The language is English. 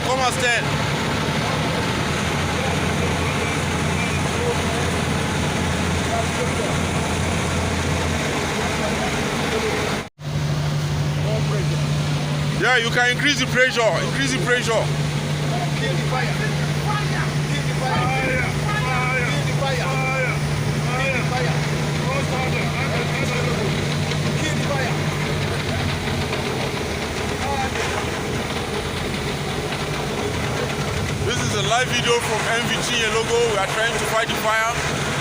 Come on, stand. Yeah, you can increase the pressure. Kill the fire. This is a live video from MVG and Logo. We are trying to fight the fire.